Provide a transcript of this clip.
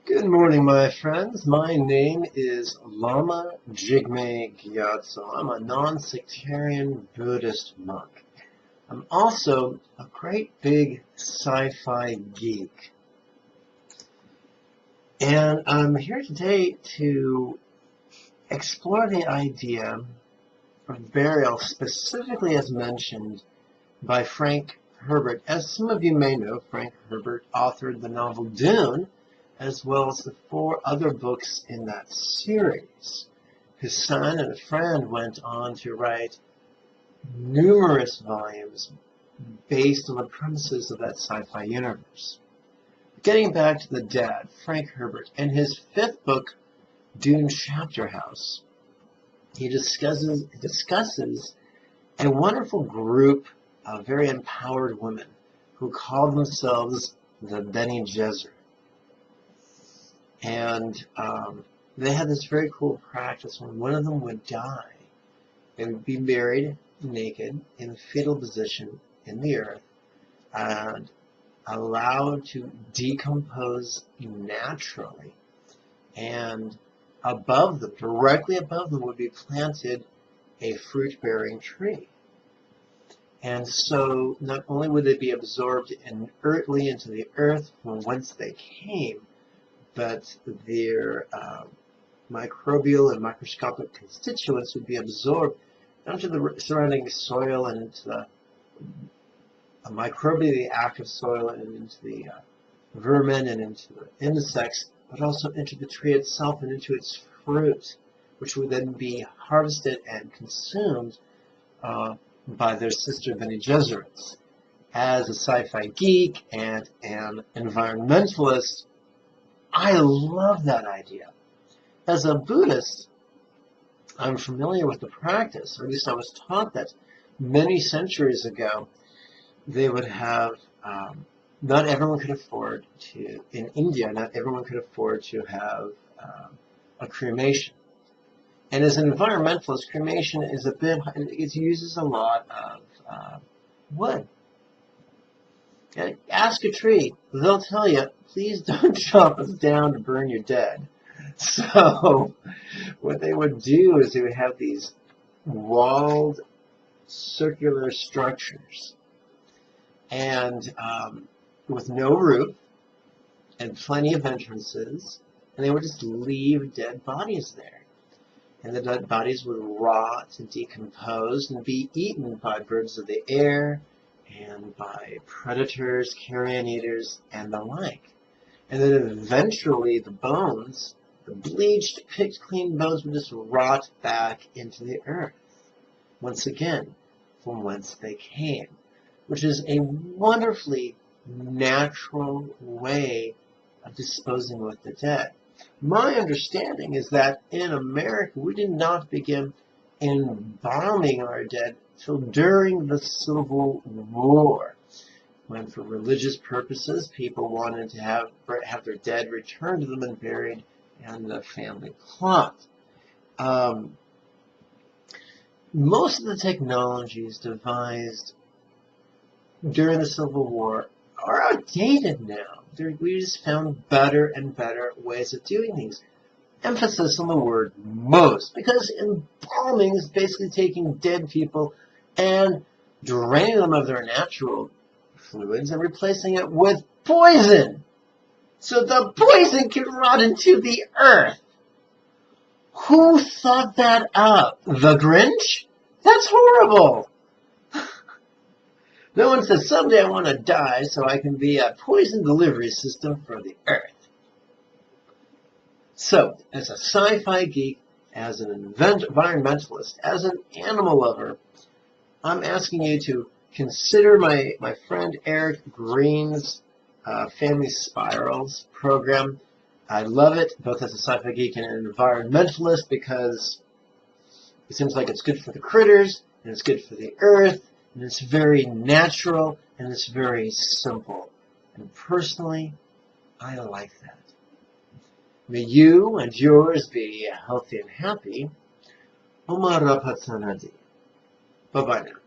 Good morning, my friends. My name is Lama Jigme Gyatso. I'm a non-sectarian Buddhist monk. I'm also a great big sci-fi geek. And I'm here today to explore the idea of burial, specifically as mentioned by Frank Herbert. As some of you may know, Frank Herbert authored the novel Dune, as well as the 4 other books in that series. His son and a friend went on to write numerous volumes based on the premises of that sci-fi universe. Getting back to the dad, Frank Herbert, in his 5th book, Dune Chapter House, he discusses a wonderful group of very empowered women who call themselves the Bene Desert. And they had this very cool practice. When one of them would die, they would be buried naked in a fetal position in the earth and allowed to decompose naturally. And above them, directly above them, would be planted a fruit-bearing tree. And so not only would they be absorbed inertly into the earth from whence they came, but their microbial and microscopic constituents would be absorbed into the surrounding soil and into the microbially active soil and into the vermin and into the insects, but also into the tree itself and into its fruit, which would then be harvested and consumed by their sister Bene Gesserits. As a sci-fi geek and an environmentalist, I love that idea. As a Buddhist, I'm familiar with the practice, or at least I was taught that many centuries ago, they would have, not everyone could afford to, in India, not everyone could afford to have a cremation. And as an environmentalist, cremation is it uses a lot of wood. Ask a tree. They'll tell you, please don't chop us down to burn you dead. So what they would do is they would have these walled circular structures and with no roof and plenty of entrances, and they would just leave dead bodies there. And the dead bodies would rot and decompose and be eaten by birds of the air and by predators, carrion eaters, and the like. And then eventually the bones, the bleached, picked clean bones, would just rot back into the earth, once again, from whence they came, which is a wonderfully natural way of disposing with the dead. My understanding is that in America, we did not begin embalming our dead till during the Civil War, when for religious purposes, people wanted to have their dead returned to them and buried in the family plot. Most of the technologies devised during the Civil War are outdated now. We just found better and better ways of doing things. Emphasis on the word most, because embalming is basically taking dead people and draining them of their natural fluids and replacing it with poison, so the poison can rot into the earth. Who thought that up? The Grinch? That's horrible. No one says, someday I want to die so I can be a poison delivery system for the earth. So, as a sci-fi geek, as an environmentalist, as an animal lover, I'm asking you to consider my friend Eric Green's Family Spirals program. I love it, both as a sci-fi geek and an environmentalist, because it seems like it's good for the critters, and it's good for the earth, and it's very natural, and it's very simple. And personally, I like that. May you and yours be healthy and happy. Bye-bye now.